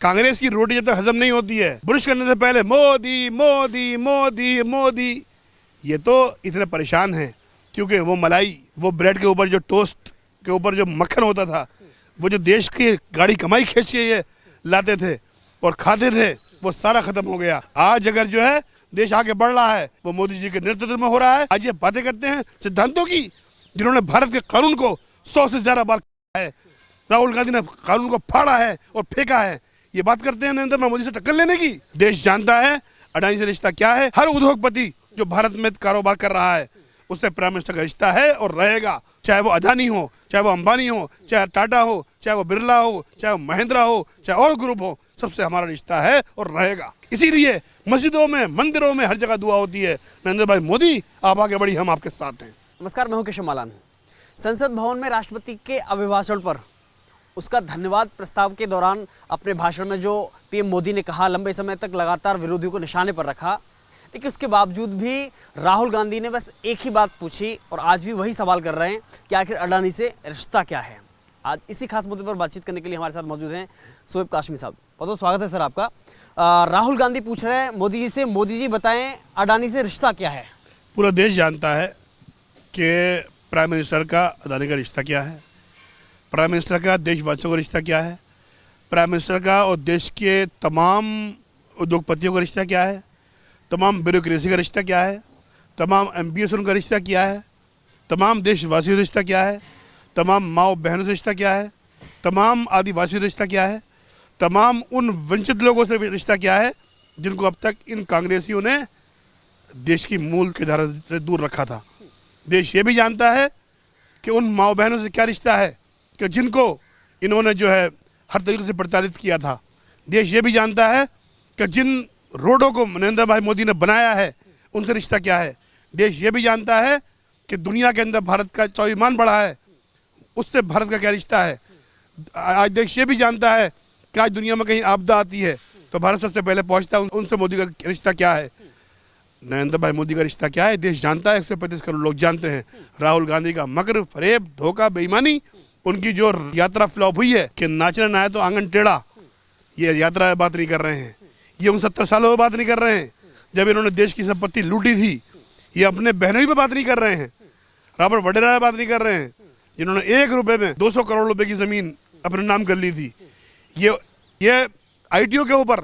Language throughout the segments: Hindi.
कांग्रेस की रोटी जब तक हजम नहीं होती है, ब्रश करने से पहले मोदी मोदी मोदी मोदी, ये तो इतने परेशान हैं क्योंकि वो मलाई, वो ब्रेड के ऊपर जो टोस्ट के ऊपर जो मक्खन होता था, वो जो देश की गाड़ी कमाई खींच के ये लाते थे और खाते थे, वो सारा खत्म हो गया। आज अगर जो है देश आगे बढ़ रहा है वो मोदी जी के नेतृत्व में हो रहा है। आज ये बातें करते हैं सिद्धांतों की, जिन्होंने भारत के कानून को 100 से ज्यादा बार है, राहुल गांधी ने कानून को फाड़ा है और फेंका है। ये बात करते हैं नरेंद्र मोदी से टक्कर लेने की। देश जानता है अडानी से रिश्ता क्या है। हर उद्योगपति जो भारत में कारोबार कर रहा है उससे प्राइम मिनिस्टर का रिश्ता है और रहेगा, चाहे वो अदानी हो, चाहे वो अंबानी हो, चाहे टाटा हो, चाहे वो बिरला हो, चाहे वो महिंद्रा हो, चाहे और ग्रुप हो, सबसे हमारा रिश्ता है और रहेगा। इसीलिए मस्जिदों में, मंदिरों में हर जगह दुआ होती है, नरेंद्र भाई मोदी आप आगे बढ़ी, हम आपके साथ हैं। नमस्कार, मैं हूं केशव मालान। संसद भवन में राष्ट्रपति के अभिभाषण पर उसका धन्यवाद प्रस्ताव के दौरान अपने भाषण में जो पीएम मोदी ने कहा, लंबे समय तक लगातार विरोधियों को निशाने पर रखा, लेकिन उसके बावजूद भी राहुल गांधी ने बस एक ही बात पूछी और आज भी वही सवाल कर रहे हैं कि आखिर अडानी से रिश्ता क्या है। आज इसी खास मुद्दे पर बातचीत करने के लिए हमारे साथ मौजूद हैं शोएब काशमी साहब। बहुत बहुत स्वागत है सर आपका। राहुल गांधी पूछ रहे हैं मोदी जी से, मोदी जी बताएं अडानी से रिश्ता क्या है। पूरा देश जानता है कि प्राइम मिनिस्टर का अदानी का रिश्ता क्या है, प्राइम मिनिस्टर का देशवासियों का रिश्ता क्या है, प्राइम मिनिस्टर का और देश के तमाम उद्योगपतियों का रिश्ता क्या है, तमाम ब्यूरोक्रेसी का रिश्ता क्या है, तमाम एमपीएस का रिश्ता क्या है, तमाम देशवासियों का रिश्ता क्या है, तमाम माओ बहनों से रिश्ता क्या है, तमाम आदिवासी रिश्ता क्या है, तमाम उन वंचित लोगों से रिश्ता क्या है जिनको अब तक इन कांग्रेसियों ने देश की मूल की धारा से दूर रखा था। देश ये भी जानता है कि उन माओ बहनों से क्या रिश्ता है कि जिनको इन्होंने जो है हर तरीके से प्रताड़ित किया था। देश ये भी जानता है कि जिन रोडों को नरेंद्र भाई मोदी ने बनाया है उनसे रिश्ता क्या है। देश ये भी जानता है कि दुनिया के अंदर भारत का स्वाभिमान बढ़ा है, उससे भारत का क्या रिश्ता है। आज देश ये भी जानता है कि आज दुनिया में कहीं आपदा आती है तो भारत सबसे पहले पहुंचता है, उनसे मोदी का रिश्ता क्या है, नरेंद्र भाई मोदी का रिश्ता क्या है। देश जानता है, 135 करोड़ लोग जानते हैं। राहुल गांधी का मकर, फरेब, धोखा, बेईमानी, उनकी जो यात्रा फ्लॉप हुई है कि नाचना ना है तो आंगन टेढ़ा, ये यात्रा बात नहीं कर रहे हैं। ये उन 70 सालों में बात नहीं कर रहे हैं जब इन्होंने देश की संपत्ति लूटी थी। ये अपने बहनों पे बात नहीं कर रहे हैं, रॉबर्ट वडेरा पे बात नहीं कर रहे हैं जिन्होंने 1 रुपए में 200 करोड़ रुपए की जमीन अपने नाम कर ली थी। ये आईटीओ के ऊपर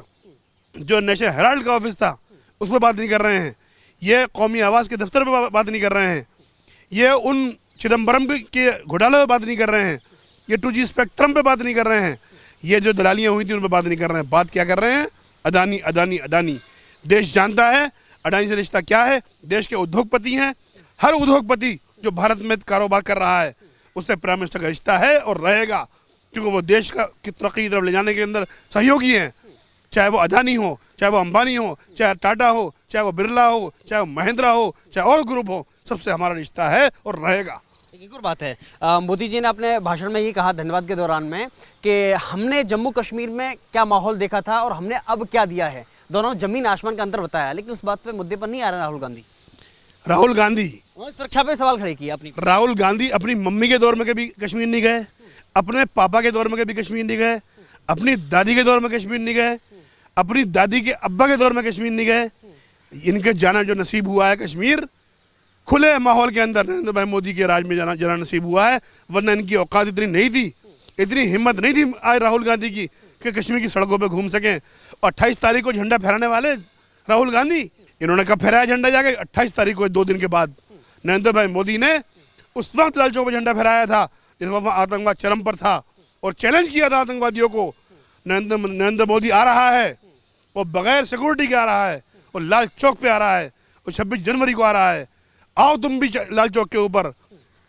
जो नेशनल हेराल्ड का ऑफिस था उस पर बात नहीं कर रहे हैं। ये कौमी आवास के दफ्तर पे बात नहीं कर रहे हैं। ये उन चिदम्बरम के घोटाले पे बात नहीं कर रहे हैं। ये 2G स्पेक्ट्रम पे बात नहीं कर रहे हैं। ये जो दलालियाँ हुई थी उन पर बात नहीं कर रहे हैं। बात क्या कर रहे हैं? अडानी अडानी अडानी। देश जानता है अडानी से रिश्ता क्या है। देश के उद्योगपति हैं, हर उद्योगपति जो भारत में कारोबार कर रहा है उससे प्राइम मिनिस्टर का रिश्ता है और रहेगा, क्योंकि वो देश का की तरक्की की तरफ ले जाने के अंदर सहयोगी हैं। चाहे वो अदानी हो, चाहे वो अंबानी हो, चाहे टाटा हो, चाहे वो बिरला हो, चाहे वो महिंद्रा हो, चाहे और ग्रुप हो, सबसे हमारा रिश्ता है और रहेगा। एक और बात है, मोदी जी ने अपने भाषण में ये कहा धन्यवाद के दौरान में कि हमने जम्मू कश्मीर में क्या माहौल देखा था और हमने अब क्या दिया है, दोनों जमीन आसमान का अंतर बताया। लेकिन उस बात पे मुद्दे पर नहीं आ रहे राहुल गांधी सुरक्षा पे सवाल खड़े किए अपनी। राहुल गांधी अपनी मम्मी के दौर में कभी कश्मीर नहीं गए, अपने पापा के दौर में कभी कश्मीर नहीं गए, अपनी दादी के दौर में कश्मीर नहीं गए, अपनी दादी के अब्बा के दौर में कश्मीर नहीं गए। इनके जाना जो नसीब हुआ है कश्मीर, खुले माहौल के अंदर नरेंद्र भाई मोदी के राज में जाना नसीब हुआ है, वरना इनकी औकात इतनी नहीं थी, इतनी हिम्मत नहीं थी आज राहुल गांधी की कि कश्मीर की सड़कों पे घूम सकें। और 28 तारीख को झंडा फहराने वाले राहुल गांधी, इन्होंने कब फहराया झंडा जाके? 28 तारीख को, 2 दिन के बाद नरेंद्र भाई मोदी ने उस वक्त लाल चौक पर झंडा फहराया था जिस वक्त आतंकवाद चरम पर था और चैलेंज किया था आतंकवादियों को। नरेंद्र मोदी आ रहा है, वो बगैर सिक्योरिटी के आ रहा है, वो लाल चौक पे आ रहा है, वो 26 जनवरी को आ रहा है। आओ तुम भी लाल चौक के ऊपर।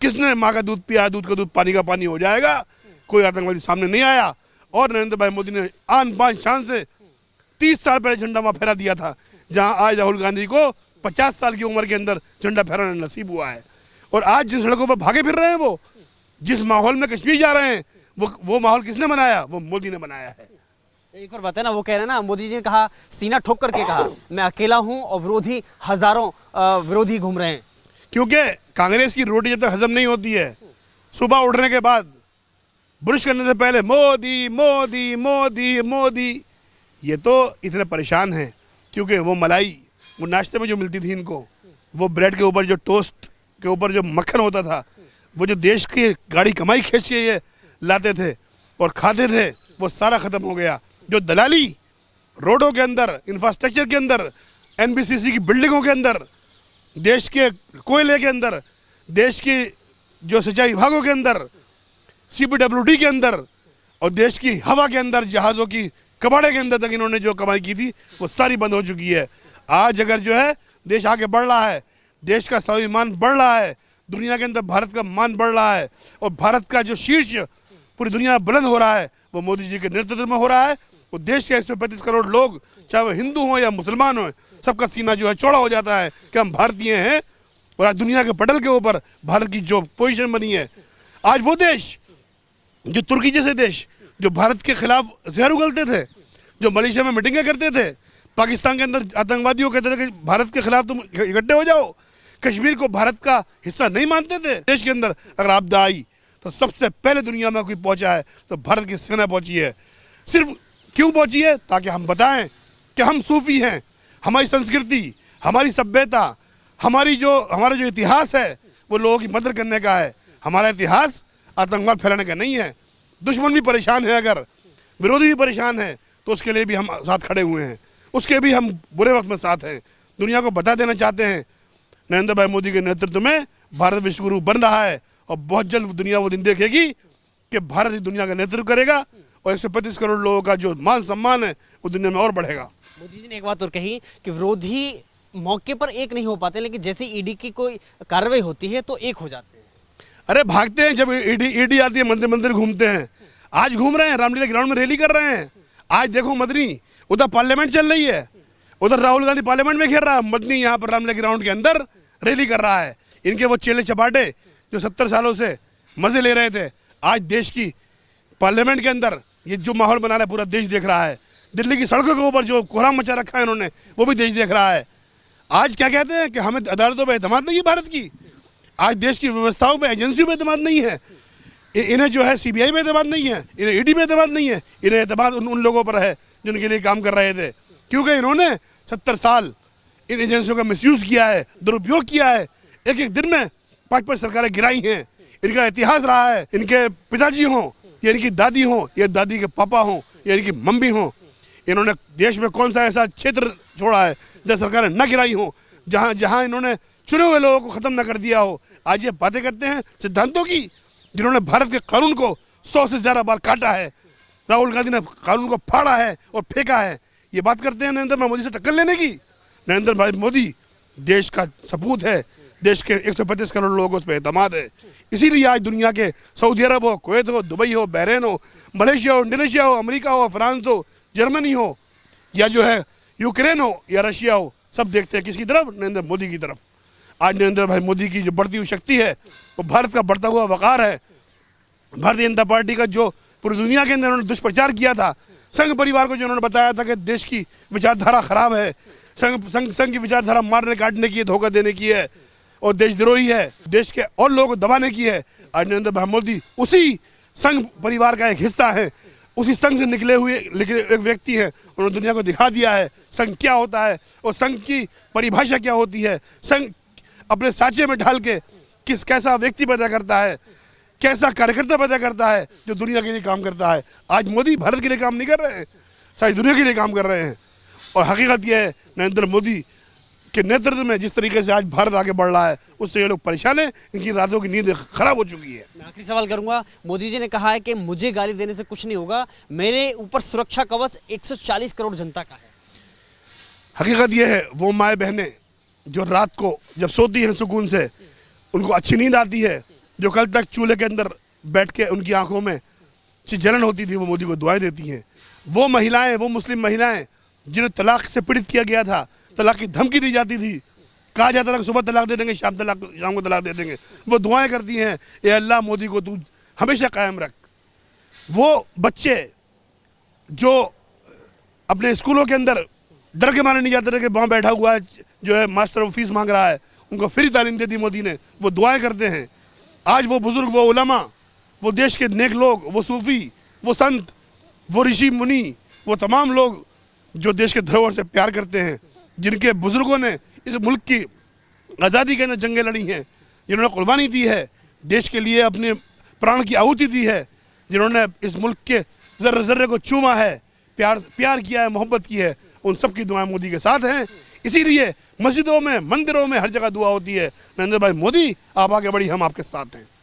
किसने माँ का दूध पिया, दूध का दूध पानी का पानी हो जाएगा। कोई आतंकवादी सामने नहीं आया और नरेंद्र भाई मोदी ने आन बान शान से 30 साल पहले झंडा वहाँ फहरा दिया था, जहाँ आज राहुल गांधी को 50 साल की उम्र के अंदर झंडा फहराना नसीब हुआ है। और आज जिस सड़कों पर भागे फिर रहे हैं, वो जिस माहौल में कश्मीर जा रहे हैं, वो माहौल किसने बनाया? वो मोदी ने बनाया है। एक और बात है ना, वो कह रहे हैं ना, मोदी जी ने कहा, सीना ठोक करके कहा, मैं अकेला हूं और विरोधी हजारों विरोधी घूम रहे हैं। क्योंकि कांग्रेस की रोटी जब तक हजम नहीं होती है, सुबह उठने के बाद ब्रश करने से पहले मोदी मोदी मोदी मोदी। ये तो इतने परेशान हैं क्योंकि वो मलाई, वो नाश्ते में जो मिलती थी इनको, वो ब्रेड के ऊपर जो टोस्ट के ऊपर जो मक्खन होता था, वो जो देश की गाड़ी कमाई खींच के ये लाते थे और खाते थे, वो सारा ख़त्म हो गया। जो दलाली रोडों के अंदर, इंफ्रास्ट्रक्चर के अंदर, एनबीसीसी की बिल्डिंगों के अंदर, देश के कोयले के अंदर, देश की जो सिंचाई विभागों के अंदर, CPWD के अंदर और देश की हवा के अंदर, जहाज़ों की कबाड़े के अंदर तक इन्होंने जो कमाई की थी वो सारी बंद हो चुकी है। आज अगर जो है देश आगे बढ़ रहा है, देश का स्वाभिमान बढ़ रहा है, दुनिया के अंदर भारत का मान बढ़ रहा है और भारत का जो शीर्ष पूरी दुनिया में बुलंद हो रहा है, वो मोदी जी के नेतृत्व में हो रहा है। वो देश के 135 करोड़ लोग, चाहे वो हिंदू हो या मुसलमान हो, सबका सीना जो है चौड़ा हो जाता है कि हम भारतीय हैं। और आज दुनिया के पटल के ऊपर भारत की जो पोजीशन बनी है, आज वो देश जो तुर्की जैसे देश जो भारत के खिलाफ जहर उगलते थे, जो मलेशिया में मीटिंगें करते थे, पाकिस्तान के अंदर आतंकवादियों कहते थे कि भारत के खिलाफ तुम इकट्ठे हो जाओ, कश्मीर को भारत का हिस्सा नहीं मानते थे, देश के अंदर अगर आपदा आई तो सबसे पहले दुनिया में कोई पहुंचा है तो भारत की सेना पहुंची है। सिर्फ क्यों पहुंची है? ताकि हम बताएं कि हम सूफी हैं, हमारी संस्कृति, हमारी सभ्यता, हमारा जो इतिहास है वो लोगों की मदद करने का है। हमारा इतिहास आतंकवाद फैलाने का नहीं है। दुश्मन भी परेशान है, अगर विरोधी भी परेशान है तो उसके लिए भी हम साथ खड़े हुए हैं, उसके भी हम बुरे वक्त में साथ हैं। दुनिया को बता देना चाहते हैं नरेंद्र भाई मोदी के नेतृत्व में भारत विश्वगुरु बन रहा है और बहुत जल्द दुनिया वो दिन देखेगी कि भारत ही दुनिया का नेतृत्व करेगा और 135 करोड़ लोगों का जो मान सम्मान है वो दुनिया में और बढ़ेगा। मोदी जी ने एक बात और कही कि विरोधी मौके पर एक नहीं हो पाते, लेकिन जैसे ईडी की कोई कार्रवाई होती है तो एक हो जाते हैं। अरे भागते हैं, जब ईडी आती है मंदिर मंदिर घूमते हैं। आज घूम रहे हैं, रामलीला ग्राउंड में रैली कर रहे हैं। आज देखो मदनी, उधर पार्लियामेंट चल रही है, उधर राहुल गांधी पार्लियामेंट में घेर रहा है, मदनी यहाँ पर रामलीला ग्राउंड के अंदर रैली कर रहा है। इनके वो चेले चपाटे जो 70 सालों से मजे ले रहे थे, आज देश की पार्लियामेंट के अंदर ये जो माहौल बना रहा है पूरा देश देख रहा है। दिल्ली की सड़कों के ऊपर जो कोहराम मचा रखा है इन्होंने, वो भी देश देख रहा है। आज क्या कहते हैं कि हमें अदालतों पर एतमाद नहीं है भारत की, आज देश की व्यवस्थाओं पे, एजेंसियों पे एतमाद नहीं है। इन्हें जो है CBI पे एतमाद नहीं है, इन्हें ईडी पे एतमाद नहीं है, इन्हें एतमाद उन लोगों पर है जिनके लिए काम कर रहे थे, क्योंकि इन्होंने 70 साल इन एजेंसियों का मिसयूज़ किया है, दुरुपयोग किया है। एक एक दिन में 5-5 सरकारें गिराई हैं। इनका इतिहास रहा है, इनके पिताजी हों या इनकी दादी हों या दादी के पापा हों या इनकी मम्मी हों, इन्होंने देश में कौन सा ऐसा क्षेत्र छोड़ा है जहाँ सरकारें न गिराई हों, जहाँ इन्होंने चुने हुए लोगों को ख़त्म न कर दिया हो। आज ये बातें करते हैं सिद्धांतों की, जिन्होंने भारत के कानून को 100 से ज़्यादा बार काटा है। राहुल गांधी ने कानून को फाड़ा है और फेंका है। ये बात करते हैं नरेंद्र भाई मोदी से टक्कर लेने की। नरेंद्र भाई मोदी देश का सपूत है, देश के 135 करोड़ लोगों उस पर एतमाद है। इसीलिए आज दुनिया के सऊदी अरब हो, कुवैत हो, दुबई हो, बहरीन हो, मलेशिया हो, इंडोनेशिया हो, अमेरिका हो, फ्रांस हो, जर्मनी हो या जो है यूक्रेन हो या रशिया हो, सब देखते हैं किसकी तरफ? नरेंद्र मोदी की तरफ। आज नरेंद्र भाई मोदी की जो बढ़ती हुई शक्ति है वो भारत का बढ़ता हुआ वक़ार है। भारतीय जनता पार्टी का जो पूरी दुनिया के अंदर उन्होंने दुष्प्रचार किया था, संघ परिवार को जो उन्होंने बताया था कि देश की विचारधारा खराब है, संघ की विचारधारा मारने काटने की है, धोखा देने की है और देशद्रोही है, देश के और लोगों को दबाने की है। आज नरेंद्र भाई मोदी उसी संघ परिवार का एक हिस्सा है, उसी संघ से निकले एक व्यक्ति हैं। उन्होंने दुनिया को दिखा दिया है संघ क्या होता है और संघ की परिभाषा क्या होती है। संघ अपने साँचे में ढाल के कैसा व्यक्ति पैदा करता है, कैसा कार्यकर्ता पैदा करता है जो दुनिया के लिए काम करता है। आज मोदी भारत के लिए काम नहीं कर रहे हैं, सारी दुनिया के लिए काम कर रहे हैं। और हकीकत यह है नरेंद्र मोदी के नेतृत्व में जिस तरीके से आज भारत आगे बढ़ रहा है उससे ये लोग परेशान हैं, इनकी रातों की नींद खराब हो चुकी है। मैं आखिरी सवाल करूंगा। मोदी जी ने कहा है कि मुझे गाली देने से कुछ नहीं होगा, मेरे ऊपर सुरक्षा कवच 140 करोड़ जनता का है। हकीकत यह है, वो माएँ बहनें जो रात को जब सोती हैं सुकून से, उनको अच्छी नींद आती है, जो कल तक चूल्हे के अंदर बैठ के उनकी आंखों में जलन होती थी, वो मोदी को दुआएं देती हैं। वो महिलाएं, वो मुस्लिम महिलाएं जिन्हें तलाक से पीड़ित किया गया था, तलाक की धमकी दी जाती थी, कहा जाता था कि सुबह तलाक दे देंगे, शाम को तलाक दे देंगे, वो दुआएं करती हैं, ए अल्लाह मोदी को तू हमेशा कायम रख। वो बच्चे जो अपने स्कूलों के अंदर डर के मारे नहीं जाते थे कि वहाँ बैठा हुआ है जो है मास्टर वो फीस मांग रहा है, उनको फ्री तालीम दे दी मोदी ने, वो दुआएं करते हैं। आज वो बुजुर्ग, वो उलमा, वो देश के नेक लोग, वो सूफी, वो संत, वो ऋषि मुनि, वो तमाम लोग जो देश के धरोहर से प्यार करते हैं, जिनके बुजुर्गों ने इस मुल्क की आज़ादी के अंदर जंगें लड़ी हैं, जिन्होंने कुर्बानी दी है, देश के लिए अपने प्राण की आहुति दी है, जिन्होंने इस मुल्क के ज़र्रे ज़र्रे को चूमा है, प्यार किया है, मोहब्बत की है, उन सब की दुआएं मोदी के साथ हैं। इसीलिए मस्जिदों में, मंदिरों में हर जगह दुआ होती है, नरेंद्र भाई मोदी आप आगे बढ़ी, हम आपके साथ हैं।